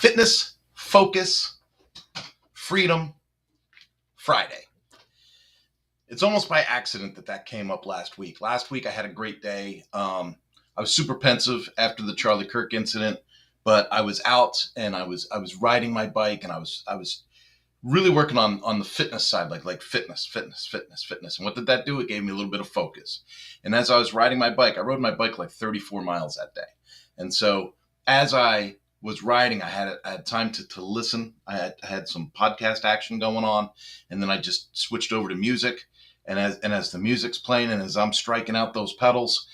Fitness, Focus, Freedom, Friday. It's almost by accident that came up last week. Last week I had a great day. I was super pensive after the Charlie Kirk incident, but I was out and I was riding my bike, and I was really working on the fitness side, like fitness. And what did that do? It gave me a little bit of focus. And as I was riding my bike, I rode my bike like 34 miles that day. And so as I was riding, I had time to listen. I had some podcast action going on, and then I just switched over to music. And as the music's playing and as I'm striking out those pedals,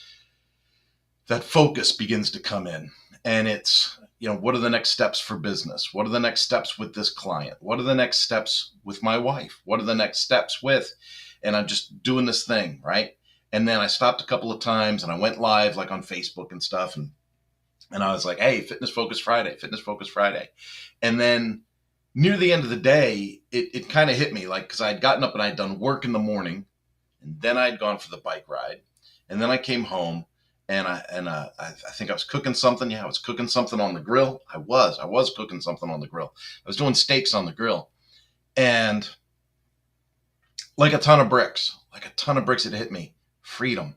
that focus begins to come in. And it's, what are the next steps for business? What are the next steps with this client? What are the next steps with my wife? What are the next steps with? And I'm just doing this thing, right? And then I stopped a couple of times and I went live, like on Facebook and stuff. And I was like, hey, Fitness Focus Friday. And then near the end of the day, it kind of hit me, like, because I had gotten up and I had done work in the morning, and then I had gone for the bike ride, and then I came home, and I think I was cooking something. Yeah, I was cooking something on the grill. I was cooking something on the grill. I was doing steaks on the grill, and like a ton of bricks, it hit me. Freedom.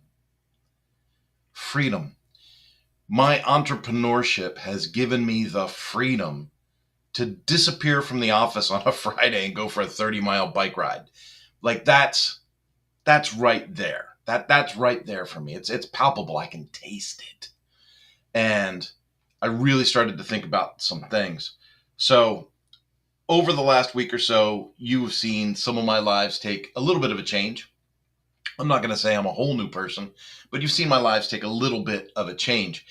My entrepreneurship has given me the freedom to disappear from the office on a Friday and go for a 30-mile bike ride. Like that's right there. That's right there for me. It's palpable. I can taste it. And I really started to think about some things. So over the last week or so, you've seen some of my lives take a little bit of a change. I'm not going to say I'm a whole new person, but you've seen my lives take a little bit of a change.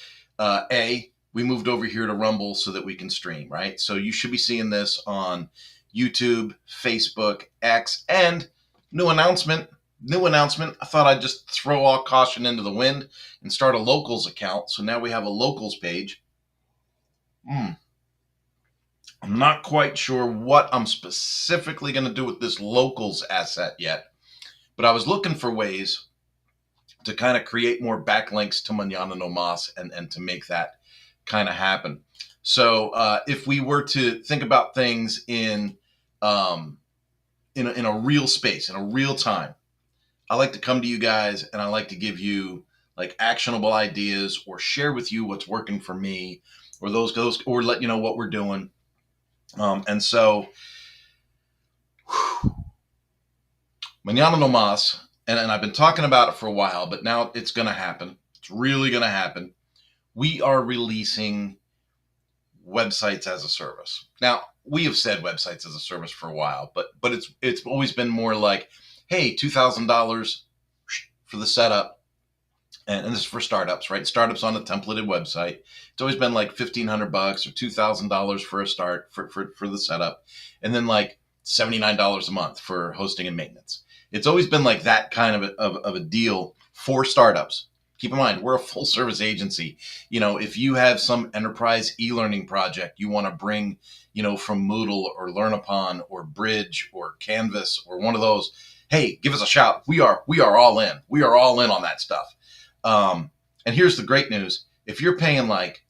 We moved over here to Rumble so that we can stream, right? So you should be seeing this on YouTube, Facebook, X, and new announcement. I thought I'd just throw all caution into the wind and start a locals account. So now we have a locals page. I'm not quite sure what I'm specifically going to do with this locals asset yet, but I was looking for ways to kind of create more backlinks to Mañana No Mas and to make that kind of happen. So if we were to think about things in a real space, in a real time, I like to come to you guys and I like to give you like actionable ideas or share with you what's working for me, or or let you know what we're doing. And so Mañana No Mas, and I've been talking about it for a while, but now it's going to happen. It's really going to happen. We are releasing websites as a service. Now, we have said websites as a service for a while, but it's always been more like, hey, $2,000 for the setup. And this is for startups, right? Startups on a templated website. It's always been like $1,500 or $2,000 for a start for the setup. And then like $79 a month for hosting and maintenance. It's always been like that kind of a deal for startups. Keep in mind, we're a full service agency. If you have some enterprise e-learning project you want to bring, from Moodle or LearnUpon or Bridge or Canvas or one of those, hey, give us a shout. We are all in. We are all in on that stuff. And here's the great news. If you're paying like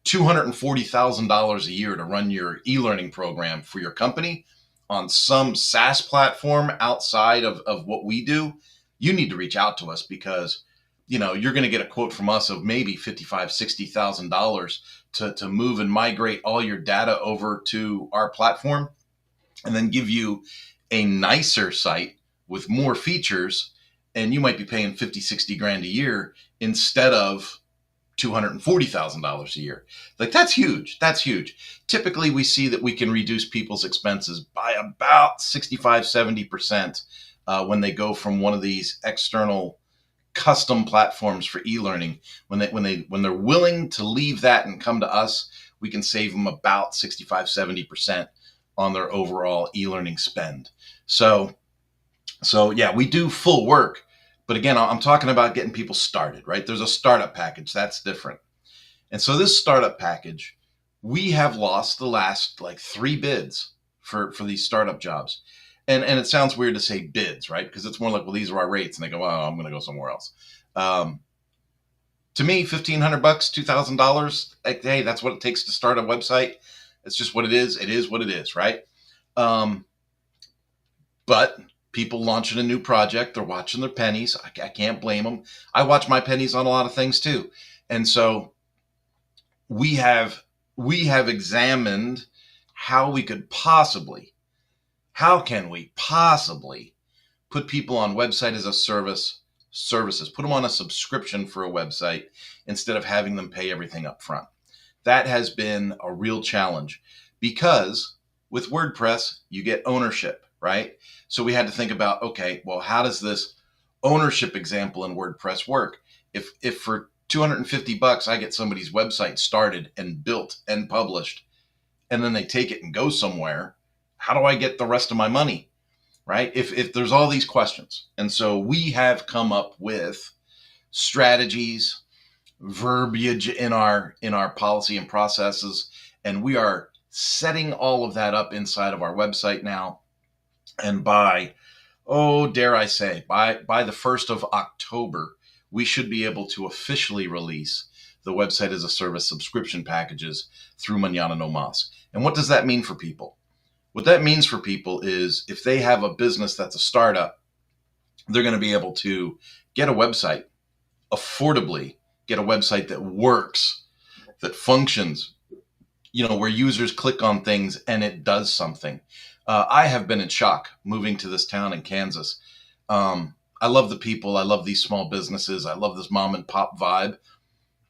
$240,000 a year to run your e-learning program for your company on some SaaS platform outside of what we do, you need to reach out to us, because you're going to get a quote from us of maybe $55,000, $60,000 to move and migrate all your data over to our platform, and then give you a nicer site with more features. And you might be paying $50,000-$60,000 a year instead of $240,000 a year. Like, that's huge. Typically, we see that we can reduce people's expenses by about 65-70% when they go from one of these external custom platforms for e-learning. When they're willing to leave that and come to us, we can save them about 65-70% on their overall e-learning spend. So yeah, we do full work. But again, I'm talking about getting people started, right? There's a startup package. That's different. And so this startup package, we have lost the last like 3 bids for these startup jobs. And it sounds weird to say bids, right? Because it's more like, well, these are our rates. And they go, well, I'm going to go somewhere else. To me, $1,500, $2,000, hey, that's what it takes to start a website. It's just what it is. It is what it is, right? Um, but people launching a new project, they're watching their pennies. I can't blame them. I watch my pennies on a lot of things too. And so we have examined how can we possibly put people on website as a services, put them on a subscription for a website instead of having them pay everything up front. That has been a real challenge because with WordPress, you get ownership, right? So we had to think about, okay, well, how does this ownership example in WordPress work? If for $250 I get somebody's website started and built and published, and then they take it and go somewhere, how do I get the rest of my money, right? If there's all these questions. And so we have come up with strategies, verbiage in our policy and processes, and we are setting all of that up inside of our website now. And by dare I say, by the 1st of October, we should be able to officially release the website as a service subscription packages through Mañana No Mas. And what does that mean for people? What that means for people is if they have a business that's a startup, they're going to be able to get a website affordably, get a website that works, that functions, where users click on things and it does something. I have been in shock moving to this town in Kansas. I love the people. I love these small businesses. I love this mom and pop vibe,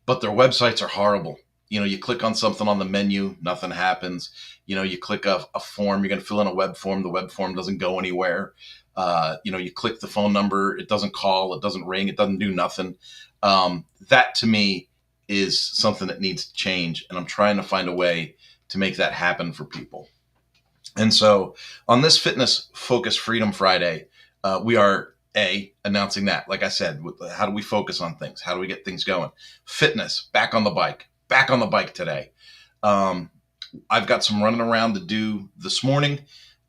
but their websites are horrible. You click on something on the menu, nothing happens. You click a form, you're going to fill in a web form. The web form doesn't go anywhere. You click the phone number, it doesn't call, it doesn't ring, it doesn't do nothing. That to me is something that needs to change. And I'm trying to find a way to make that happen for people. And so on this Fitness Focus Freedom Friday, we are announcing that. Like I said, how do we focus on things? How do we get things going? Fitness, back on the bike today. I've got some running around to do this morning.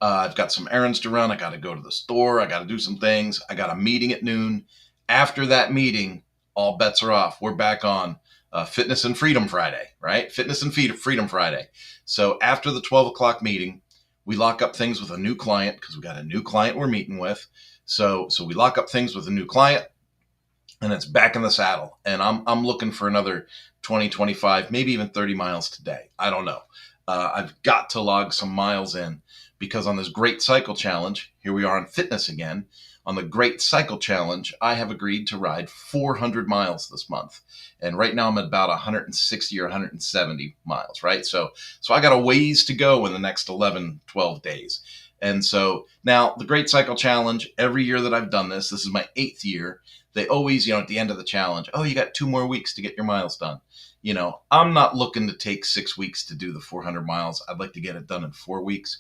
I've got some errands to run. I got to go to the store. I got to do some things. I got a meeting at noon. After that meeting, all bets are off. We're back on Fitness and Freedom Friday, right? Fitness and Freedom Friday. So after the 12 o'clock meeting, we lock up things with a new client because we got a new client we're meeting with. So we lock up things with a new client, and it's back in the saddle. And I'm looking for another 20, 25, maybe even 30 miles today. I don't know. I've got to log some miles in because on this Great Cycle Challenge, here we are on fitness again. On the Great Cycle Challenge, I have agreed to ride 400 miles this month. And right now I'm at about 160 or 170 miles, right? So I got a ways to go in the next 11, 12 days. And so now the Great Cycle Challenge, every year that I've done this is my 8th year. They always, at the end of the challenge, you got 2 more weeks to get your miles done. I'm not looking to take 6 weeks to do the 400 miles. I'd like to get it done in 4 weeks.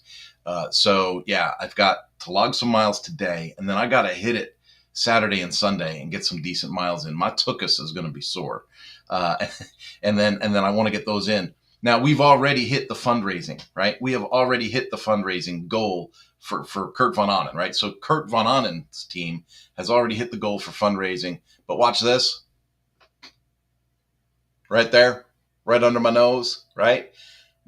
So yeah, I've got to log some miles today, and then I got to hit it Saturday and Sunday and get some decent miles in. My tuchus is going to be sore. And then I want to get those in. Now we've already hit the fundraising, right? We have already hit the fundraising goal for Kurt Von Ahnen, right? So Kurt Von Annen's team has already hit the goal for fundraising, but watch this. Right there, right under my nose, right?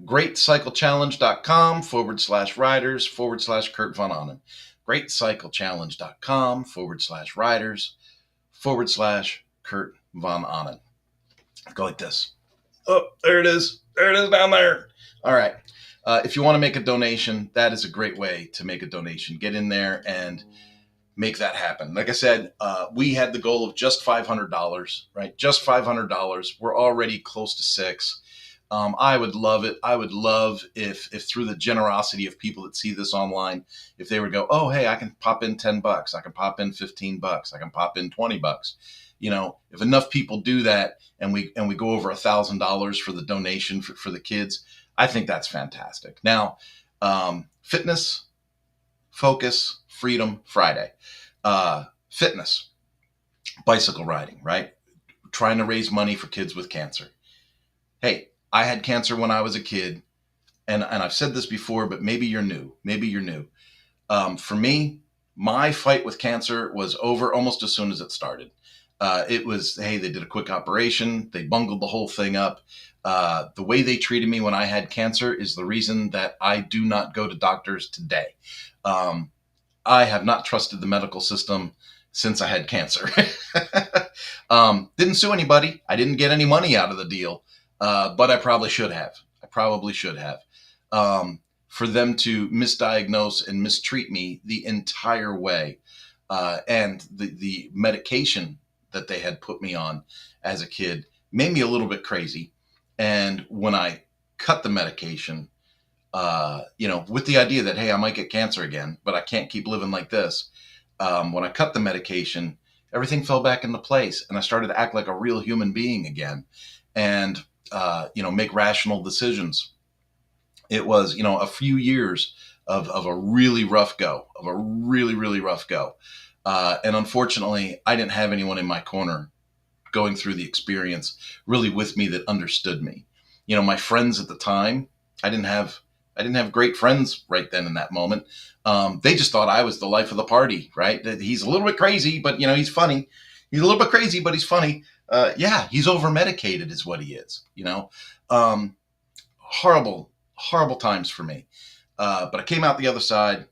GreatCycleChallenge.com/riders/Kurt Von Ahnen. GreatCycleChallenge.com/riders/Kurt Von Ahnen. Go like this. Oh, there it is. There it is down there. All right. If you want to make a donation, that is a great way to make a donation. Get in there and make that happen. Like I said, we had the goal of just $500, right? Just $500. We're already close to $600. I would love it. I would love if through the generosity of people that see this online, if they would go, oh, hey, I can pop in $10. I can pop in $15. I can pop in $20. If enough people do that and we go over $1,000 for the donation for the kids, I think that's fantastic. Now, Fitness Focus Freedom Friday. Fitness, bicycle riding, right? Trying to raise money for kids with cancer. Hey, I had cancer when I was a kid, and I've said this before, but maybe you're new. For me, my fight with cancer was over almost as soon as it started. It was, hey, they did a quick operation. They bungled the whole thing up. The way they treated me when I had cancer is the reason that I do not go to doctors today. I have not trusted the medical system since I had cancer. Didn't sue anybody. I didn't get any money out of the deal, but I probably should have. For them to misdiagnose and mistreat me the entire way, and the medication that they had put me on as a kid made me a little bit crazy. And when I cut the medication, with the idea that, hey, I might get cancer again, but I can't keep living like this. When I cut the medication, everything fell back into place, and I started to act like a real human being again, and make rational decisions. It was, a few years of a really rough go, and unfortunately, I didn't have anyone in my corner going through the experience really with me that understood me. My friends at the time, I didn't have great friends right then in that moment. They just thought I was the life of the party, right? That he's a little bit crazy, but he's funny. He's a little bit crazy, but he's funny. Yeah, he's over medicated is what he is, horrible times for me. But I came out the other side.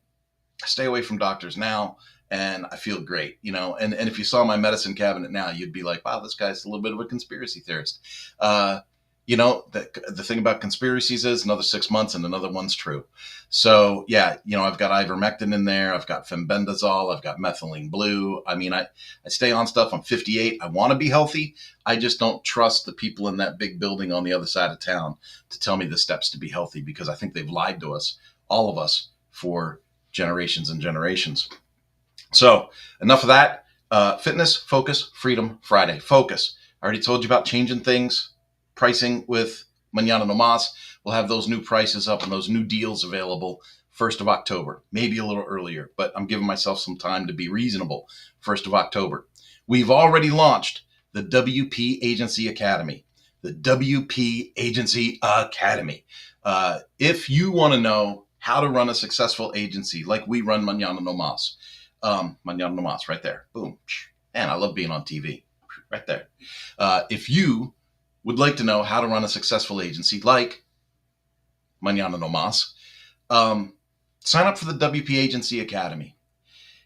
I stay away from doctors now, and I feel great, and if you saw my medicine cabinet now, you'd be like, wow, this guy's a little bit of a conspiracy theorist. The thing about conspiracies is another 6 months and another one's true. So yeah, I've got ivermectin in there. I've got fenbendazole. I've got methylene blue. I stay on stuff. I'm 58. I want to be healthy. I just don't trust the people in that big building on the other side of town to tell me the steps to be healthy, because I think they've lied to us, all of us, for generations and generations. So enough of that. Fitness, focus, freedom, Friday. Focus. I already told you about changing things. Pricing with Mañana No Mas. We'll have those new prices up and those new deals available 1st of October, maybe a little earlier, but I'm giving myself some time to be reasonable. 1st of October. We've already launched the WP Agency Academy. The WP Agency Academy. If you want to know how to run a successful agency like we run Mañana No Mas, Mañana No Mas, right there. Boom. Man, I love being on TV. Right there. If you would like to know how to run a successful agency like Mañana No Mas, sign up for the WP Agency Academy.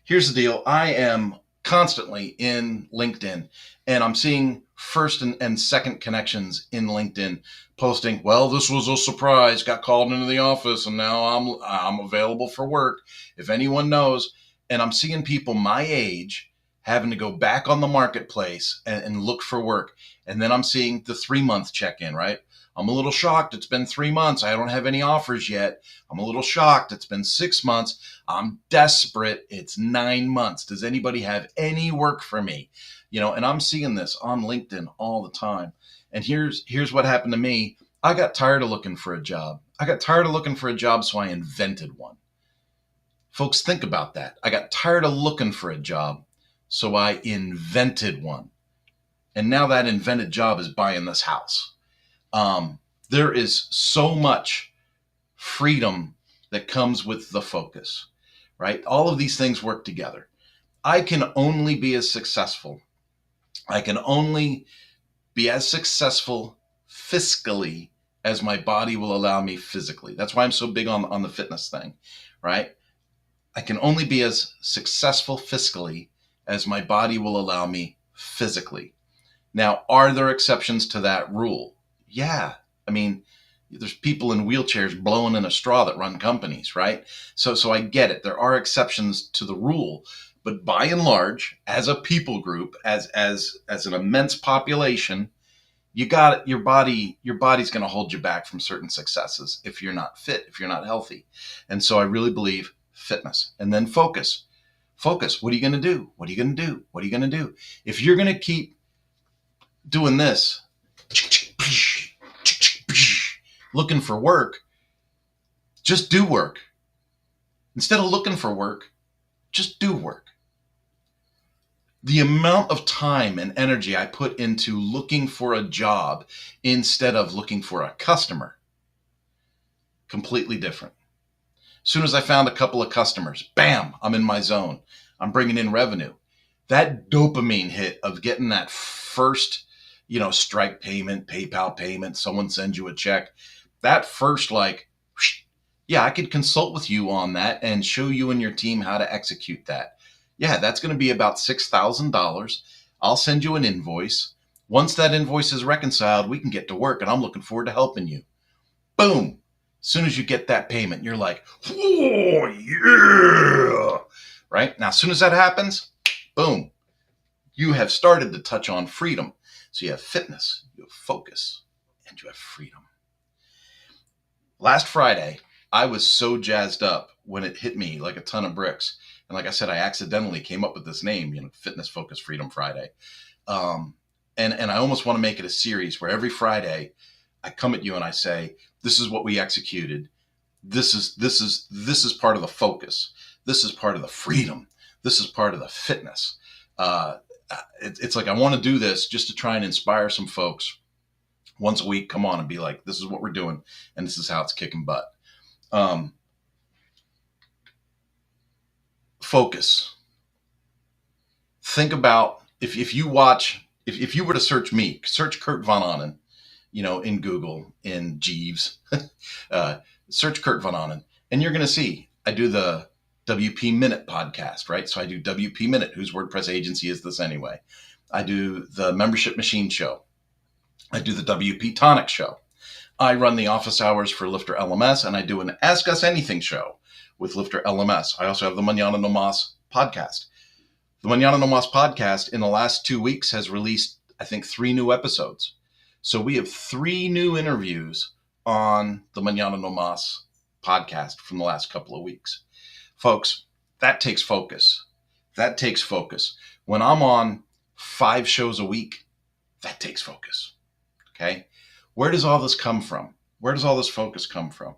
Here's the deal. I am constantly in LinkedIn, and I'm seeing first and second connections in LinkedIn posting, well, this was a surprise, got called into the office, and now I'm available for work, if anyone knows. And I'm seeing people my age having to go back on the marketplace and look for work. And then I'm seeing the 3-month check-in, right? I'm a little shocked. It's been 3 months. I don't have any offers yet. I'm a little shocked. It's been 6 months. I'm desperate. It's 9 months. Does anybody have any work for me? And I'm seeing this on LinkedIn all the time. And here's what happened to me. I got tired of looking for a job. So I invented one. Folks, think about that. I got tired of looking for a job, so I invented one. And now that invented job is buying this house. There is so much freedom that comes with the focus, right? All of these things work together. I can only be as successful. Fiscally as my body will allow me physically. That's why I'm so big on the fitness thing, right? I can only be as successful fiscally as my body will allow me physically. Now, are there exceptions to that rule? Yeah. There's people in wheelchairs blowing in a straw that run companies, right? So I get it. There are exceptions to the rule, but by and large, as a people group, as an immense population, you got it. Your body's going to hold you back from certain successes if you're not fit, if you're not healthy. And so I really believe fitness. And then focus. What are you going to do? If you're going to keep doing this, looking for work, just do work. Instead of looking for work, just do work. The amount of time and energy I put into looking for a job instead of looking for a customer, completely different. As soon as I found a couple of customers, bam, I'm in my zone. I'm bringing in revenue. That dopamine hit of getting that first, Stripe payment, PayPal payment, someone sends you a check. That first, yeah, I could consult with you on that and show you and your team how to execute that. Yeah, that's going to be about $6,000. I'll send you an invoice. Once that invoice is reconciled, we can get to work, and I'm looking forward to helping you. Boom. As soon as you get that payment, you're like, oh, yeah. Right? Now, as soon as that happens, boom, you have started to touch on freedom. So you have fitness, you have focus, and you have freedom. Last Friday, I was so jazzed up when it hit me like a ton of bricks. And like I said, I accidentally came up with this name, Fitness, Focus, Freedom Friday. And I almost want to make it a series where every Friday I come at you and I say, this is what we executed. This is part of the focus. This is part of the freedom. This is part of the fitness. It's like I want to do this just to try and inspire some folks once a week. Come on and be like, this is what we're doing, and this is how it's kicking butt. Focus. Think about if you watch, if you were to search me, search Kurt Von Ahnen, in Google, in Jeeves, search Kurt Von Ahnen, and you're going to see I do the WP Minute podcast, right? So I do WP Minute, whose WordPress agency is this anyway. I do the Membership Machine show. I do the WP Tonic show. I run the office hours for Lifter LMS, and I do an Ask Us Anything show with Lifter LMS. I also have the Mañana No Mas podcast. The Mañana No Mas podcast in the last 2 weeks has released, I think, 3 new episodes. So we have 3 new interviews on the Mañana No Mas podcast from the last couple of weeks. Folks, that takes focus. That takes focus. When I'm on 5 shows a week, that takes focus. Okay? Where does all this come from? Where does all this focus come from?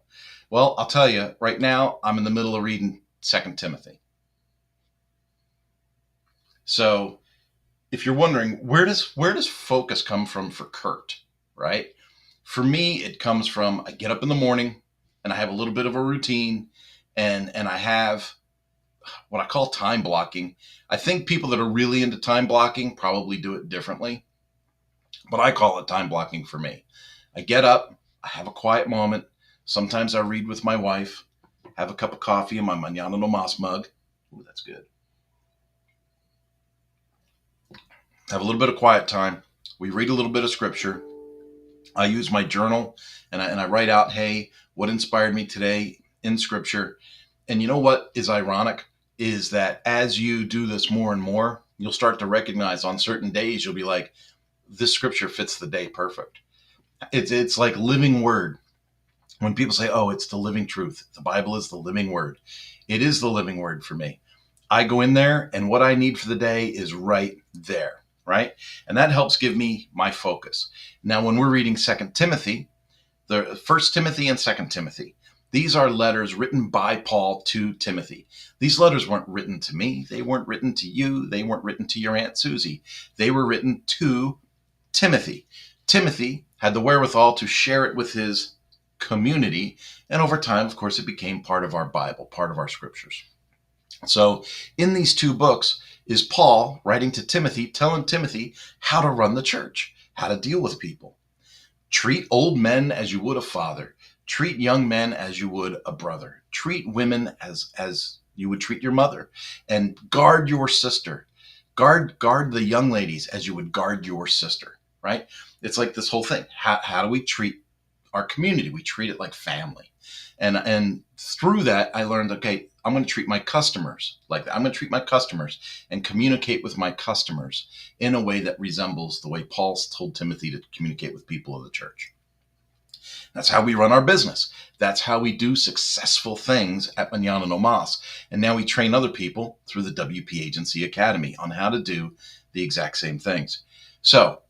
Well, I'll tell you, right now, I'm in the middle of reading 2 Timothy. So if you're wondering, where does focus come from for Kurt, right? For me, it comes from I get up in the morning and I have a little bit of a routine and I have what I call time blocking. I think people that are really into time blocking probably do it differently, but I call it time blocking for me. I get up, I have a quiet moment. Sometimes I read with my wife, have a cup of coffee in my Mañana No Mas mug. Ooh, that's good. Have a little bit of quiet time. We read a little bit of scripture. I use my journal and I write out, hey, what inspired me today in scripture? And you know what is ironic is that as you do this more and more, you'll start to recognize on certain days, you'll be like, this scripture fits the day perfect. It's like living word. When people say, oh, it's the living truth, the Bible is the living word. It is the living word for me. I go in there and what I need for the day is right there. Right? And that helps give me my focus. Now, when we're reading 2 Timothy, the 1 Timothy and 2 Timothy, these are letters written by Paul to Timothy. These letters weren't written to me. They weren't written to you. They weren't written to your Aunt Susie. They were written to Timothy. Timothy had the wherewithal to share it with his community. And over time, of course, it became part of our Bible, part of our scriptures. So in these 2 books is Paul writing to Timothy, telling Timothy how to run the church, how to deal with people. Treat old men as you would a father. Treat young men as you would a brother. Treat women as you would treat your mother. And guard your sister. Guard the young ladies as you would guard your sister, right? It's like this whole thing. How do we treat our community? We treat it like family. And through that, I learned, okay, I'm going to treat my customers like that. I'm going to treat my customers and communicate with my customers in a way that resembles the way Paul told Timothy to communicate with people of the church. That's how we run our business. That's how we do successful things at Mañana No Mas. And now we train other people through the WP Agency Academy on how to do the exact same things. So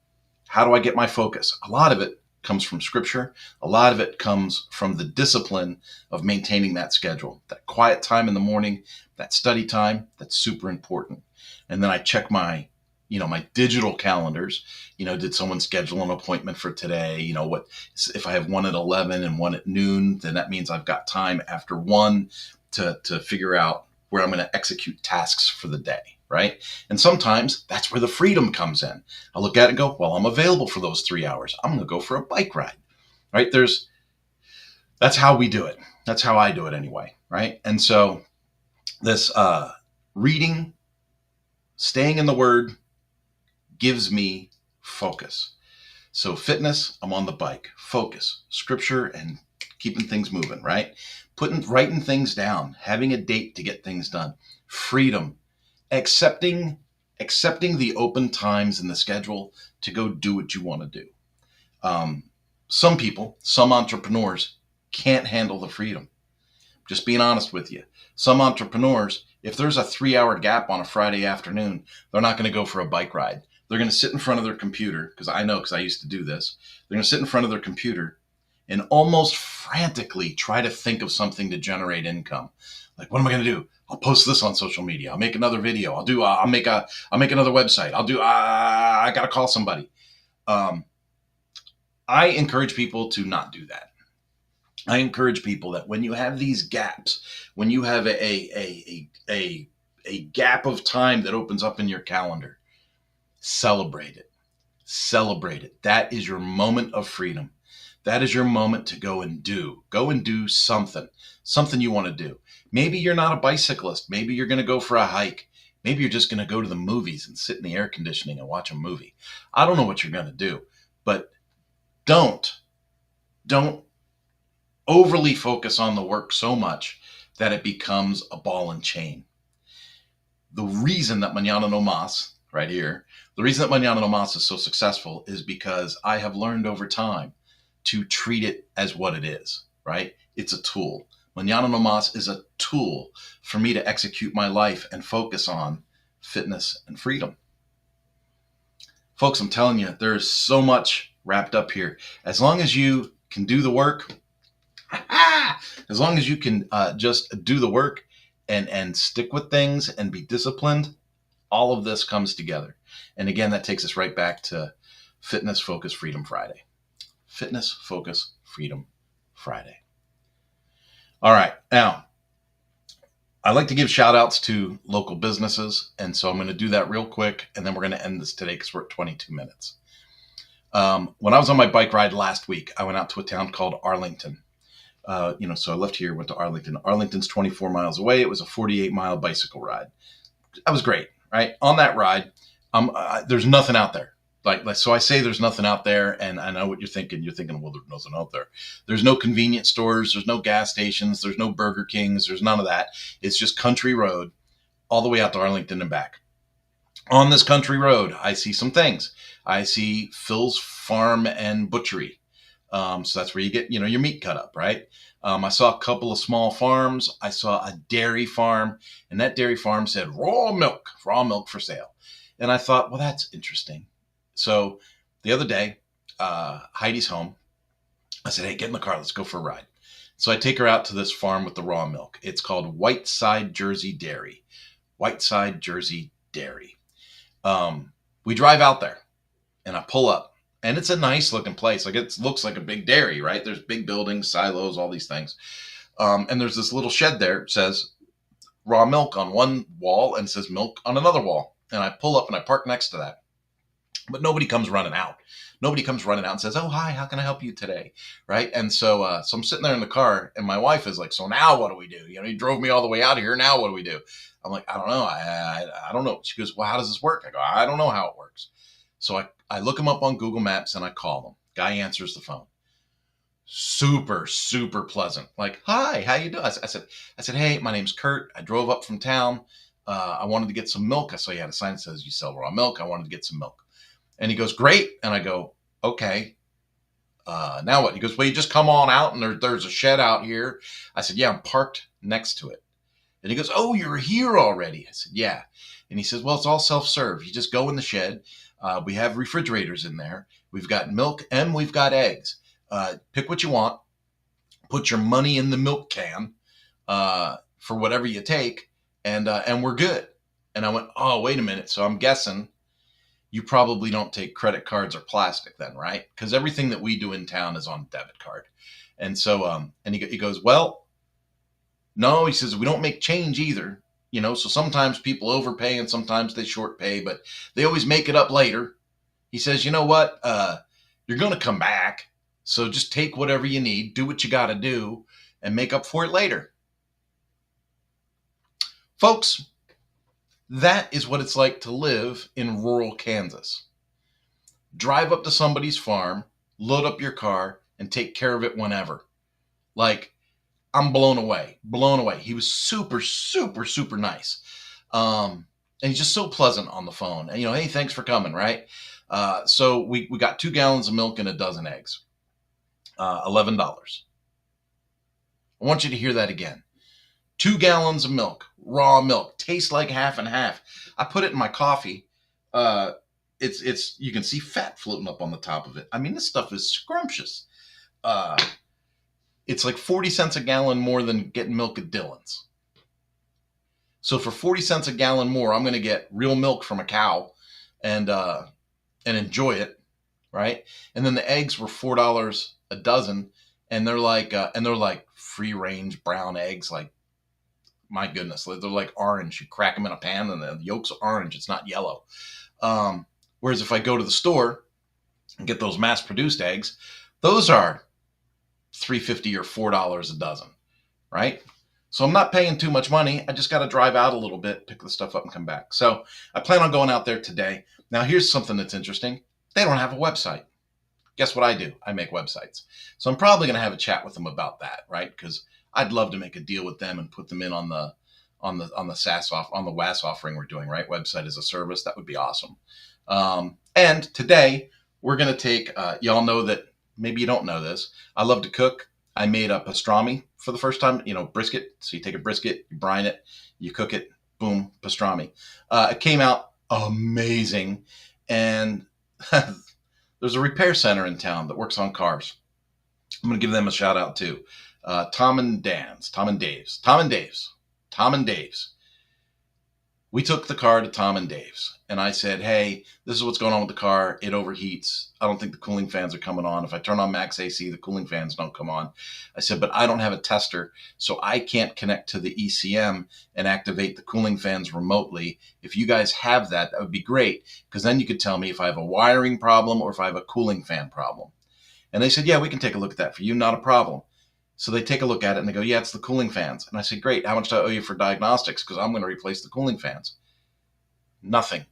how do I get my focus? A lot of it comes from scripture. A lot of it comes from the discipline of maintaining that schedule, that quiet time in the morning, that study time. That's super important. And then I check my digital calendars. Did someone schedule an appointment for today? What if I have one at 11 and one at noon, then that means I've got time after one to figure out where I'm going to execute tasks for the day, right? And sometimes that's where the freedom comes in. I look at it and go, well, I'm available for those 3 hours. I'm going to go for a bike ride, right? That's how we do it. That's how I do it anyway, right? And so this reading, staying in the Word gives me focus. So fitness, I'm on the bike. Focus, scripture, and keeping things moving, right? Writing things down, having a date to get things done. Freedom, accepting the open times in the schedule to go do what you want to do. Some people, some entrepreneurs can't handle the freedom. Just being honest with you. Some entrepreneurs, if there's a 3-hour gap on a Friday afternoon, they're not going to go for a bike ride. They're going to sit in front of their computer, because I used to do this. They're going to sit in front of their computer and almost frantically try to think of something to generate income. Like, what am I going to do? I'll post this on social media. I'll make another video. I'll make another website. I got to call somebody. I encourage people to not do that. I encourage people that when you have these gaps, when you have a gap of time that opens up in your calendar, celebrate it. Celebrate it. That is your moment of freedom. That is your moment to go and do something you want to do. Maybe you're not a bicyclist. Maybe you're going to go for a hike. Maybe you're just going to go to the movies and sit in the air conditioning and watch a movie. I don't know what you're going to do, but don't overly focus on the work so much that it becomes a ball and chain. The reason that Mañana No Mas, right here, the reason that Mañana No Mas is so successful is because I have learned over time to treat it as what it is, right? It's a tool. Mañana No Mas is a tool for me to execute my life and focus on fitness and freedom. Folks, I'm telling you, there's so much wrapped up here. As long as you can do the work, as long as you can just do the work and stick with things and be disciplined, all of this comes together. And again, that takes us right back to Fitness, Focus, Freedom Friday. Fitness, Focus, Freedom Friday. All right. Now, I like to give shout outs to local businesses. And so I'm going to do that real quick. And then we're going to end this today because we're at 22 minutes. When I was on my bike ride last week, I went out to a town called Arlington. So I left here, went to Arlington. Arlington's 24 miles away. It was a 48-mile bicycle ride. That was great, right? On that ride, there's nothing out there. So I say there's nothing out there, and I know what you're thinking. You're thinking, well, there's nothing out there. There's no convenience stores. There's no gas stations. There's no Burger Kings. There's none of that. It's just country road all the way out to Arlington and back. On this country road, I see some things. I see Phil's Farm and Butchery. So that's where you get, your meat cut up, right? I saw a couple of small farms. I saw a dairy farm, and that dairy farm said raw milk for sale. And I thought, well, that's interesting. So the other day, Heidi's home. I said, hey, get in the car. Let's go for a ride. So I take her out to this farm with the raw milk. It's called Whiteside Jersey Dairy. Whiteside Jersey Dairy. We drive out there, and I pull up. And it's a nice looking place. Like, it looks like a big dairy, right? There's big buildings, silos, all these things. And there's this little shed there. It says raw milk on one wall and it says milk on another wall. And I pull up and I park next to that. But nobody comes running out. Nobody comes running out and says, oh, hi, how can I help you today? Right? And so I'm sitting there in the car, and my wife is like, so now what do we do? You drove me all the way out of here. Now what do we do? I'm like, I don't know. I don't know. She goes, well, how does this work? I go, I don't know how it works. So I look him up on Google Maps and I call him. Guy answers the phone. Super, super pleasant. Like, hi, how you doing? I said, hey, my name's Kurt. I drove up from town. I wanted to get some milk. I saw you had a sign that says you sell raw milk. I wanted to get some milk. And he goes, great. And I go, okay. Now what? He goes, well, you just come on out and there's a shed out here. I said, yeah, I'm parked next to it. And he goes, oh, you're here already. I said, yeah. And he says, well, it's all self-serve. You just go in the shed. We have refrigerators in there. We've got milk and we've got eggs. Pick what you want. Put your money in the milk can for whatever you take, and we're good. And I went, oh, wait a minute. So I'm guessing you probably don't take credit cards or plastic then, right? Because everything that we do in town is on debit card. And so and he goes, well, no, he says, we don't make change either. So sometimes people overpay and sometimes they short pay, but they always make it up later. He says, you know what? You're going to come back. So just take whatever you need, do what you got to do, and make up for it later. Folks, that is what it's like to live in rural Kansas. Drive up to somebody's farm, load up your car, and take care of it whenever. Like, I'm blown away. He was super, super, super nice. And he's just so pleasant on the phone. And, hey, thanks for coming, right? So we got 2 gallons of milk and a dozen eggs. $11. I want you to hear that again. 2 gallons of milk, raw milk, tastes like half and half. I put it in my coffee. It's you can see fat floating up on the top of it. I mean, this stuff is scrumptious. It's like 40 cents a gallon more than getting milk at Dillon's. So for 40 cents a gallon more, I'm going to get real milk from a cow and enjoy it, right? And then the eggs were $4 a dozen, and they're like free range brown eggs. Like, my goodness, they're like orange. You crack them in a pan, and the yolk's orange. It's not yellow. Whereas if I go to the store and get those mass-produced eggs, those are $3.50 or $4 a dozen, right? So I'm not paying too much money. I just got to drive out a little bit, pick the stuff up, and come back. So I plan on going out there today. Now, here's something that's interesting. They don't have a website. Guess what I do? I make websites. So I'm probably going to have a chat with them about that, right? Because I'd love to make a deal with them and put them in on the WAS offering we're doing, right? Website as a service. That would be awesome. And today we're going to take, y'all know that, maybe you don't know this, I love to cook. I made a pastrami for the first time, brisket. So you take a brisket, you brine it, you cook it, boom, pastrami. It came out amazing. And there's a repair center in town that works on cars. I'm going to give them a shout out too. Tom and Dave's. We took the car to Tom and Dave's, and I said, hey, this is what's going on with the car. It overheats. I don't think the cooling fans are coming on. If I turn on max AC, the cooling fans don't come on. I said, but I don't have a tester, so I can't connect to the ECM and activate the cooling fans remotely. If you guys have that, that would be great, because then you could tell me if I have a wiring problem or if I have a cooling fan problem. And they said, yeah, we can take a look at that for you. Not a problem. So they take a look at it and they go, yeah, it's the cooling fans. And I said, great. How much do I owe you for diagnostics? Because I'm going to replace the cooling fans. Nothing.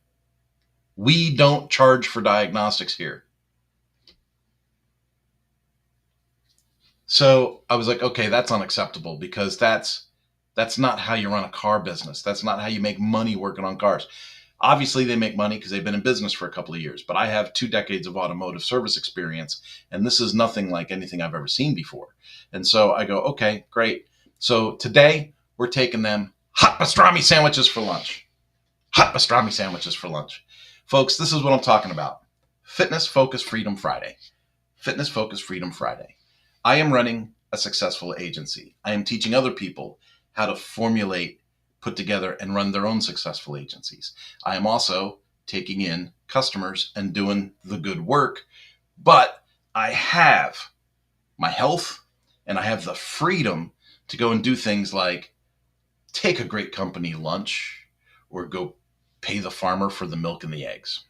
We don't charge for diagnostics here. So I was like, okay, that's unacceptable, because that's not how you run a car business. That's not how you make money working on cars. Obviously, they make money because they've been in business for a couple of years, but I have 2 decades of automotive service experience, and this is nothing like anything I've ever seen before. And so I go, okay, great. So today we're taking them hot pastrami sandwiches for lunch. Folks, this is what I'm talking about. Fitness Focus Freedom Friday. I am running a successful agency. I am teaching other people how to formulate, put together, and run their own successful agencies. I am also taking in customers and doing the good work, but I have my health and I have the freedom to go and do things like take a great company lunch or go pay the farmer for the milk and the eggs,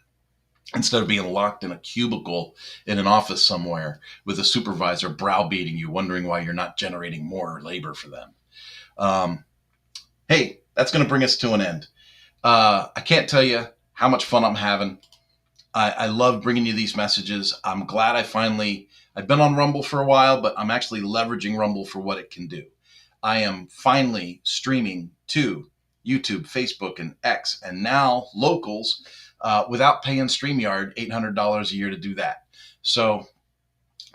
instead of being locked in a cubicle in an office somewhere with a supervisor browbeating you, wondering why you're not generating more labor for them. Hey, that's going to bring us to an end. I can't tell you how much fun I'm having. I love bringing you these messages. I'm glad I've been on Rumble for a while, but I'm actually leveraging Rumble for what it can do. I am finally streaming to YouTube, Facebook, and X, and now locals without paying StreamYard $800 a year to do that. So,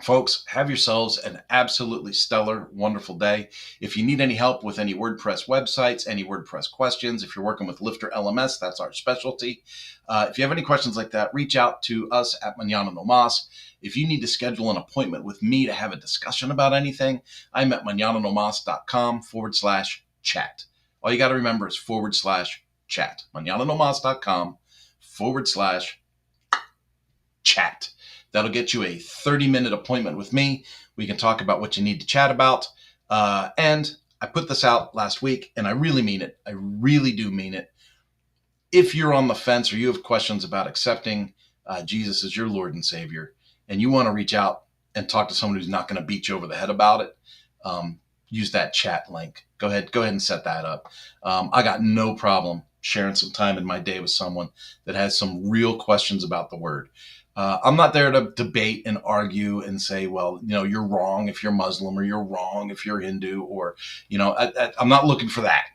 folks, have yourselves an absolutely stellar, wonderful day. If you need any help with any WordPress websites, any WordPress questions, if you're working with Lifter LMS, that's our specialty. If you have any questions like that, reach out to us at Mañana No Mas. If you need to schedule an appointment with me to have a discussion about anything, I'm at mañananomas.com/chat. All you got to remember is /chat. mañananomas.com/chat. That'll get you a 30-minute appointment with me. We can talk about what you need to chat about. And I put this out last week, and I really mean it. I really do mean it. If you're on the fence or you have questions about accepting Jesus as your Lord and Savior, and you want to reach out and talk to someone who's not going to beat you over the head about it, use that chat link. Go ahead and set that up. I got no problem sharing some time in my day with someone that has some real questions about the Word. I'm not there to debate and argue and say, well, you're wrong if you're Muslim, or you're wrong if you're Hindu, or, I'm not looking for that.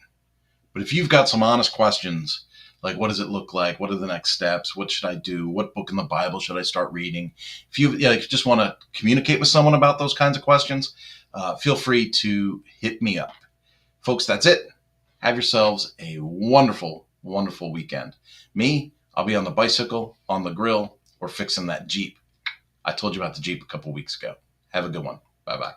But if you've got some honest questions, like what does it look like? What are the next steps? What should I do? What book in the Bible should I start reading? If you just want to communicate with someone about those kinds of questions, feel free to hit me up. Folks, that's it. Have yourselves a wonderful, wonderful weekend. Me, I'll be on the bicycle, on the grill, or fixing that Jeep. I told you about the Jeep a couple weeks ago. Have a good one. Bye-bye.